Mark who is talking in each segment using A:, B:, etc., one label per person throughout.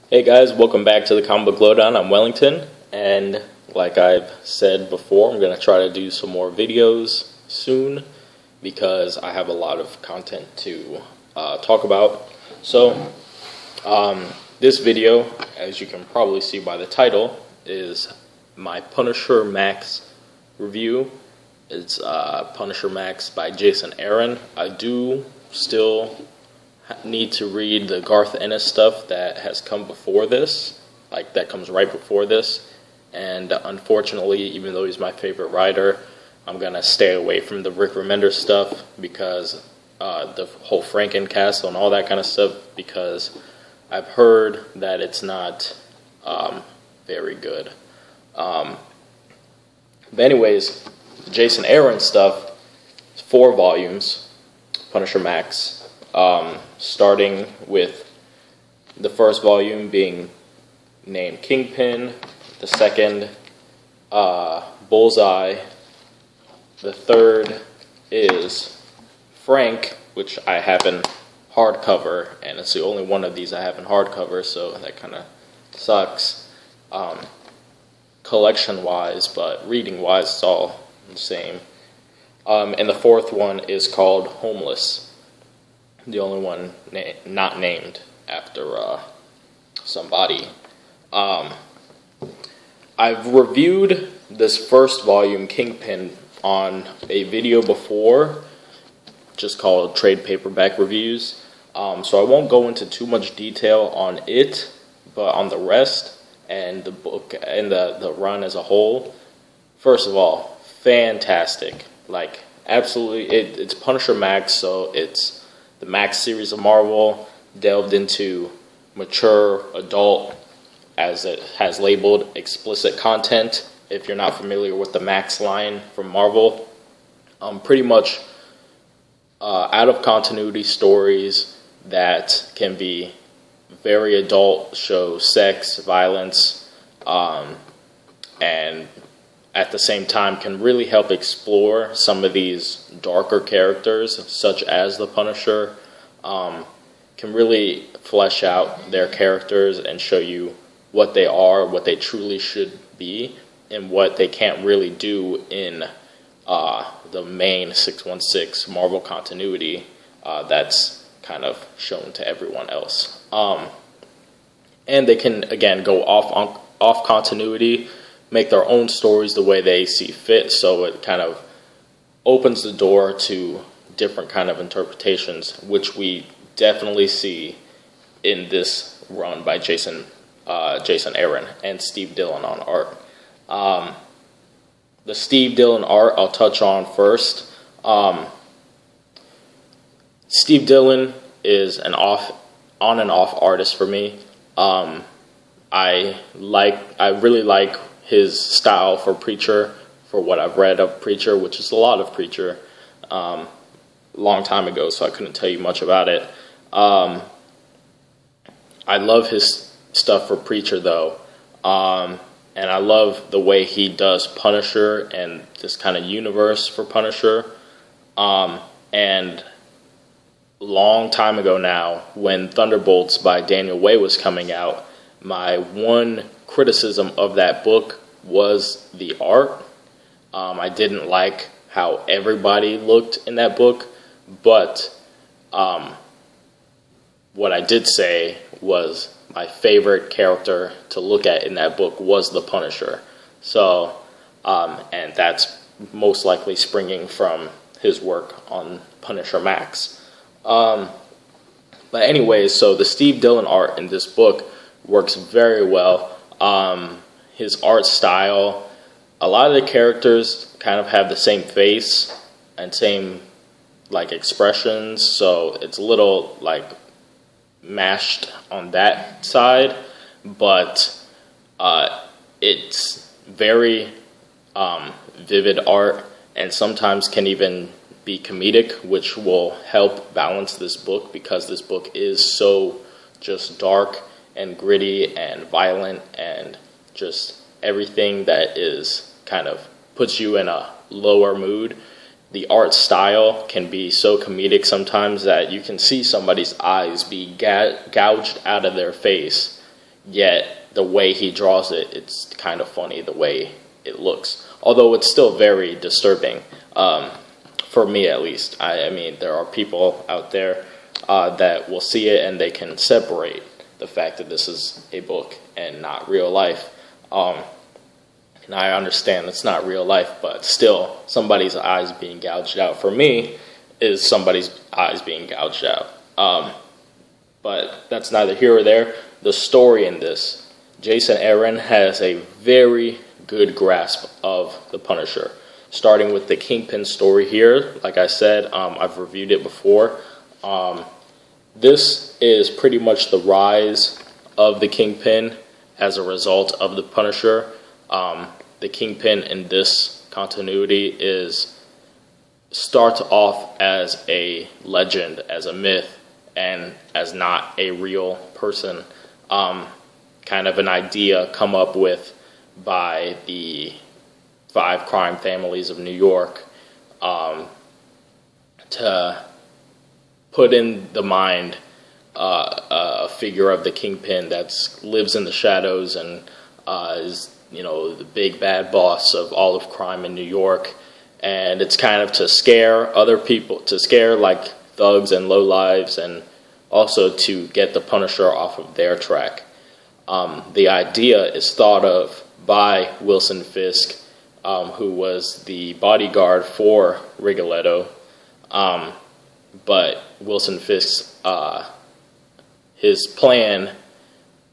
A: Hey guys, welcome back to the Comic Book Lowdown. I'm Wellington, and like I've said before, I'm going to try to do some more videos soon because I have a lot of content to talk about. So, this video, as you can probably see by the title, is my Punisher Max review. It's Punisher Max by Jason Aaron. I do still need to read the Garth Ennis stuff that has come before this, like that comes right before this, and unfortunately, even though he's my favorite writer, I'm gonna stay away from the Rick Remender stuff because the whole Frankencastle and all that kind of stuff, because I've heard that it's not very good. But anyways, Jason Aaron stuff, 4 volumes, Punisher Max. Starting with the first volume being named Kingpin, the second Bullseye, the third is Frank, which I have in hardcover, and it's the only one of these I have in hardcover, so that kind of sucks collection-wise, but reading-wise it's all the same. And the fourth one is called Homeless. The only one not named after somebody. I've reviewed this first volume, Kingpin, on a video before, just called Trade Paperback Reviews. So I won't go into too much detail on it, but on the rest and the book and the run as a whole. First of all, fantastic. Like, absolutely, it's Punisher Max, so it's the Max series of Marvel, delved into mature, adult, as it has labeled, explicit content. If you're not familiar with the Max line from Marvel, pretty much out of continuity stories that can be very adult, show sex, violence, and at the same time can really help explore some of these darker characters, such as the Punisher, can really flesh out their characters and show you what they are, what they truly should be, and what they can't really do in the main 616 Marvel continuity that's kind of shown to everyone else. And they can, again, go off continuity, make their own stories the way they see fit, so it kind of opens the door to different kind of interpretations, which we definitely see in this run by Jason Aaron and Steve Dillon on art. The Steve Dillon art I'll touch on first. Steve Dillon is an on and off artist for me. I really like his style for Preacher, for what I've read of Preacher, which is a lot of Preacher, long time ago, so I couldn't tell you much about it. I love his stuff for Preacher, though, and I love the way he does Punisher and this kind of universe for Punisher. And long time ago now, when Thunderbolts by Daniel Way was coming out, my one criticism of that book was the art. I didn't like how everybody looked in that book, but what I did say was my favorite character to look at in that book was the Punisher. So, and that's most likely springing from his work on Punisher Max. But anyways, so the Steve Dillon art in this book works very well. His art style, a lot of the characters kind of have the same face and same like expressions, so it's a little like mashed on that side, but it's very vivid art, and sometimes can even be comedic, which will help balance this book, because this book is so just dark and gritty and violent and just everything that is kind of puts you in a lower mood. The art style can be so comedic sometimes that you can see somebody's eyes be gouged out of their face yet the way he draws it, it's kind of funny the way it looks. Although it's still very disturbing, for me at least. I mean, there are people out there that will see it and they can separate the fact that this is a book and not real life. And I understand it's not real life, but still, somebody's eyes being gouged out. For me, is somebody's eyes being gouged out. But that's neither here or there. The story in this, Jason Aaron has a very good grasp of the Punisher. Starting with the Kingpin story here, like I said, I've reviewed it before. This is pretty much the rise of the Kingpin as a result of the Punisher. The Kingpin in this continuity starts off as a legend, as a myth, and as not a real person. Kind of an idea come up with by the 5 crime families of New York to put in the mind a figure of the Kingpin that lives in the shadows and is, you know, the big bad boss of all of crime in New York. And it's kind of to scare other people, to scare like thugs and lowlives, and also to get the Punisher off of their track. The idea is thought of by Wilson Fisk, who was the bodyguard for Rigoletto. But Wilson Fisk's his plan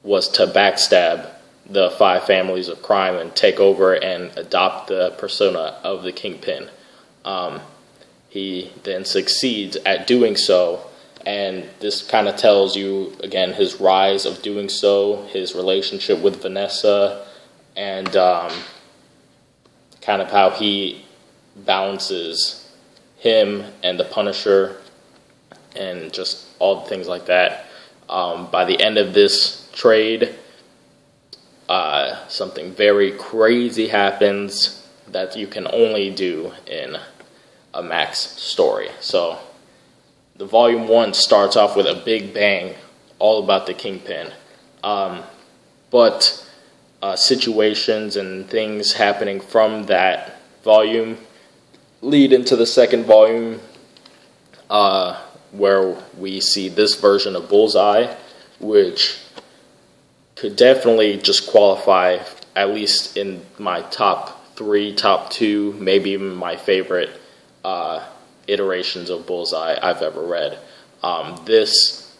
A: was to backstab the 5 families of crime and take over and adopt the persona of the Kingpin. He then succeeds at doing so, and this kind of tells you, again, his rise of doing so, his relationship with Vanessa, and kind of how he balances him and the Punisher and just all the things like that. By the end of this trade, something very crazy happens that you can only do in a Max story. So the volume 1 starts off with a big bang, all about the Kingpin. But situations and things happening from that volume lead into the second volume, where we see this version of Bullseye, which could definitely just qualify, at least in my top 3, top 2, maybe even my favorite iterations of Bullseye I've ever read. This,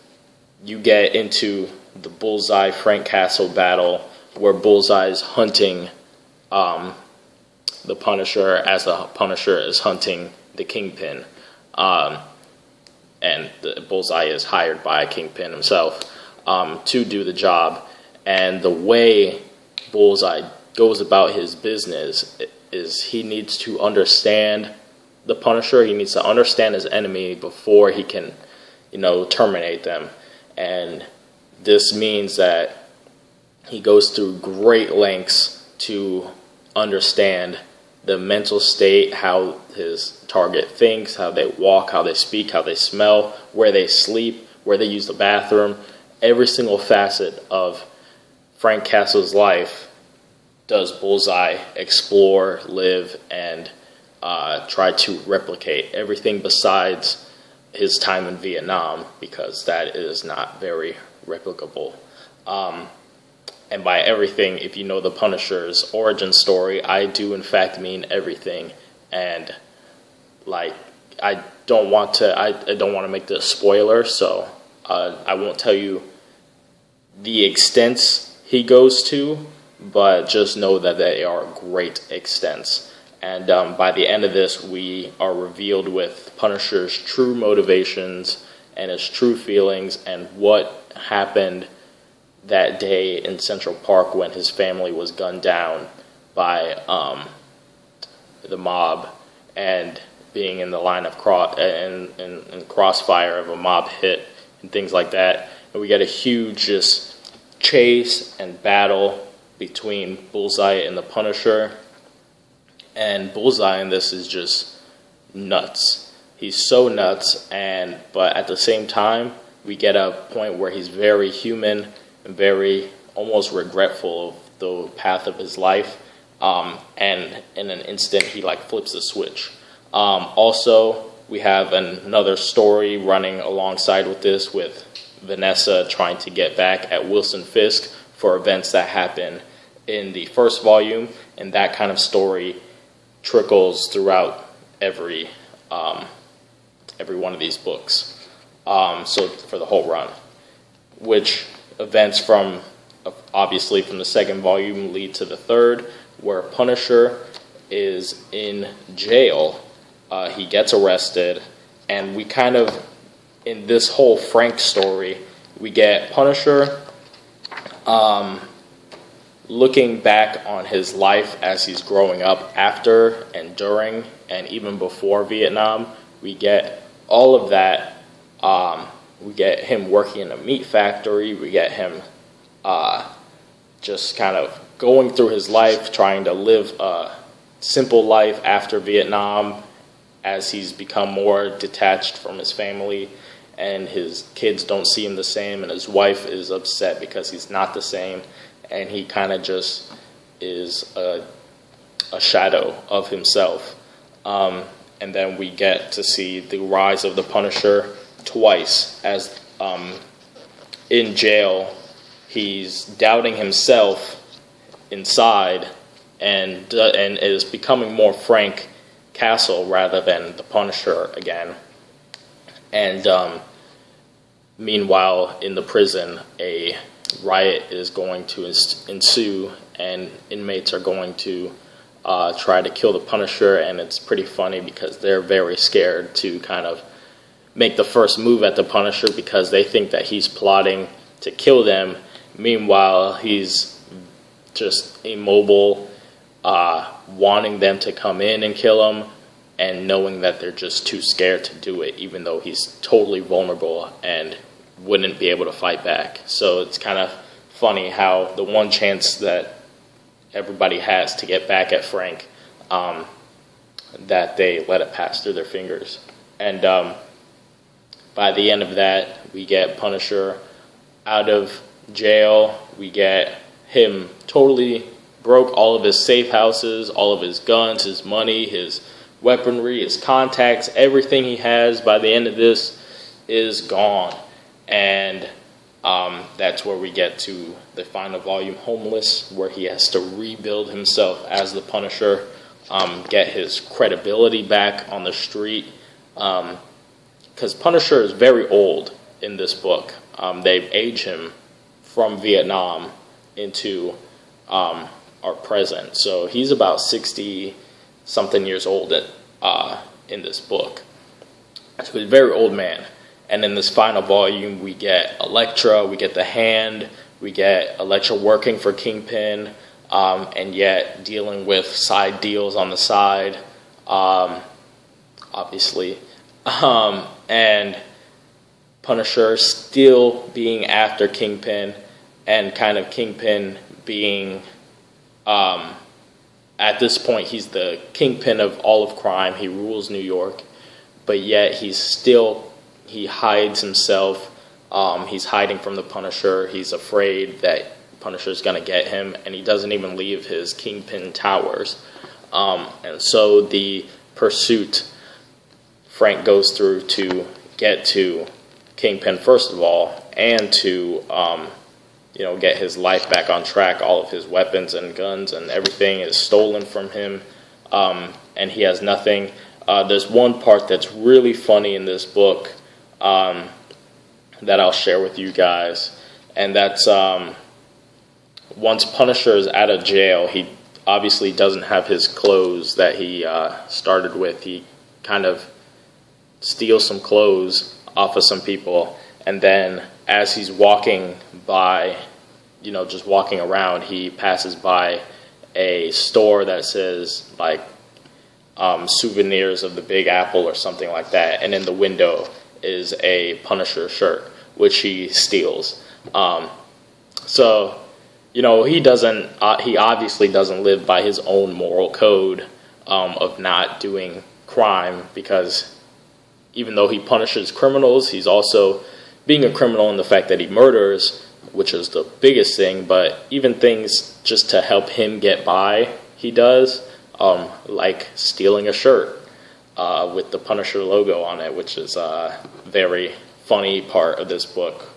A: you get into the Bullseye Frank Castle battle, where Bullseye's hunting the Punisher as the Punisher is hunting the Kingpin. And the Bullseye is hired by Kingpin himself to do the job. And the way Bullseye goes about his business is he needs to understand the Punisher. He needs to understand his enemy before he can, you know, terminate them. And this means that he goes through great lengths to understand the mental state, how his target thinks, how they walk, how they speak, how they smell, where they sleep, where they use the bathroom. Every single facet of Frank Castle's life does Bullseye explore, live, and try to replicate. Everything besides his time in Vietnam, because that is not very replicable. And by everything, if you know the Punisher's origin story, I do in fact mean everything. And like, I don't want to make this a spoiler, so I won't tell you the extents he goes to, but just know that they are great extents. And by the end of this, we are revealed with Punisher's true motivations and his true feelings and what happened that day in Central Park when his family was gunned down by the mob, and being in the line of crossfire of a mob hit and things like that. And we get a huge just chase and battle between Bullseye and the Punisher. And Bullseye in this is just nuts. He's so nuts, but at the same time, we get a point where he's very human and very almost regretful of the path of his life, and in an instant he like flips the switch. Also, we have another story running alongside with this, with Vanessa trying to get back at Wilson Fisk for events that happen in the first volume, and that kind of story trickles throughout every one of these books. So for the whole run, which events from obviously from the second volume lead to the third, where Punisher is in jail. He gets arrested, and we kind of, in this whole Frank story, we get Punisher looking back on his life as he's growing up after and during and even before Vietnam. We get all of that. We get him working in a meat factory. We get him just kind of going through his life, trying to live a simple life after Vietnam, as he's become more detached from his family, and his kids don't see him the same, and his wife is upset because he's not the same, and he kind of just is a shadow of himself. And then we get to see the rise of the Punisher twice, as in jail he's doubting himself inside, and is becoming more Frank Castle rather than the Punisher again. And meanwhile, in the prison, a riot is going to ensue, and inmates are going to try to kill the Punisher, and it's pretty funny because they're very scared to kind of make the first move at the Punisher because they think that he's plotting to kill them. Meanwhile, he's just immobile, wanting them to come in and kill him, and knowing that they're just too scared to do it, even though he's totally vulnerable and wouldn't be able to fight back. So it's kind of funny how the one chance that everybody has to get back at Frank, that they let it pass through their fingers. And by the end of that, we get Punisher out of jail. We get him totally broke all of his safe houses, all of his guns, his money, his weaponry, his contacts, everything he has by the end of this is gone. And that's where we get to the final volume, Homeless, where he has to rebuild himself as the Punisher, get his credibility back on the street, because Punisher is very old in this book. They've aged him from Vietnam into our present, so he's about 60-something years old in this book. So he's a very old man. And in this final volume, we get Elektra, we get the Hand, we get Elektra working for Kingpin, and yet dealing with side deals on the side, obviously. And Punisher still being after Kingpin, and kind of Kingpin being, at this point, he's the kingpin of all of crime. He rules New York, but yet he hides himself. He's hiding from the Punisher. He's afraid that Punisher's going to get him, and he doesn't even leave his Kingpin towers. And so the pursuit Frank goes through to get to Kingpin, first of all, and to get his life back on track. All of his weapons and guns and everything is stolen from him, and he has nothing. There's one part that's really funny in this book that I'll share with you guys, and that's once Punisher is out of jail, he obviously doesn't have his clothes that he started with. He kind of steals some clothes off of some people, and then as he's walking by, just walking around, he passes by a store that says like souvenirs of the Big Apple or something like that, and in the window is a Punisher shirt, which he steals. So he obviously doesn't live by his own moral code of not doing crime, because even though he punishes criminals, he's also being a criminal in the fact that he murders which is the biggest thing, but even things just to help him get by, he does, like stealing a shirt with the Punisher logo on it, which is a very funny part of this book.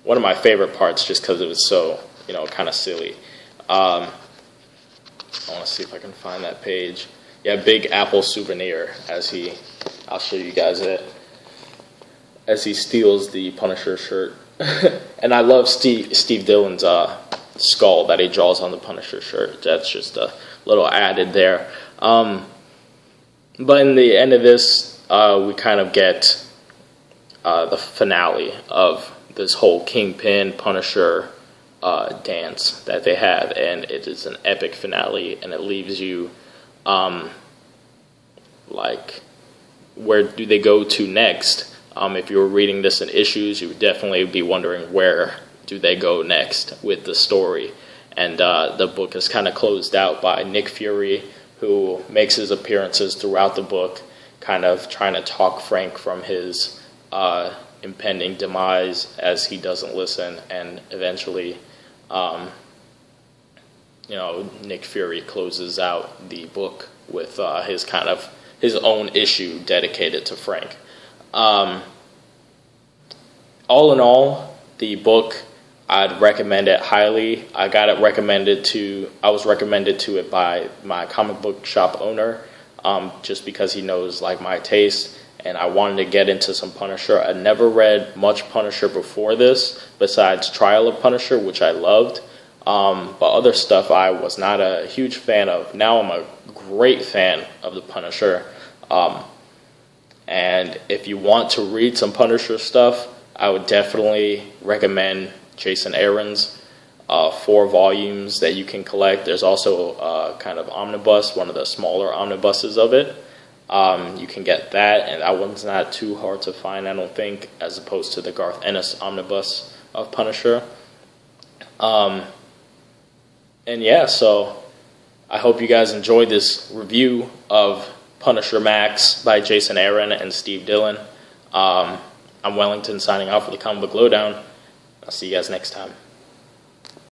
A: One of my favorite parts, just because it was so, kind of silly. I want to see if I can find that page. Yeah, Big Apple souvenir, I'll show you guys it, as he steals the Punisher shirt. And I love Steve Dillon's skull that he draws on the Punisher shirt. That's just a little added there. But in the end of this, we kind of get the finale of this whole Kingpin Punisher dance that they have, and it is an epic finale, and it leaves you like, where do they go to next? If you were reading this in issues, you would definitely be wondering, where do they go next with the story? And the book is kind of closed out by Nick Fury, who makes his appearances throughout the book, kind of trying to talk Frank from his impending demise as he doesn't listen, and eventually, Nick Fury closes out the book with his own issue dedicated to Frank. All in all, the book, I'd recommend it highly. I was recommended to it by my comic book shop owner, just because he knows my taste, and I wanted to get into some Punisher. I never read much Punisher before this, besides Trial of Punisher, which I loved. But other stuff I was not a huge fan of. Now I'm a great fan of the Punisher. And if you want to read some Punisher stuff, I would definitely recommend Jason Aaron's 4 volumes that you can collect. There's also a kind of omnibus, one of the smaller omnibuses of it. You can get that, and that one's not too hard to find, I don't think, as opposed to the Garth Ennis omnibus of Punisher. And yeah, so I hope you guys enjoyed this review of Punisher Max by Jason Aaron and Steve Dillon. I'm Wellington signing off for the Comic Book Lowdown. I'll see you guys next time.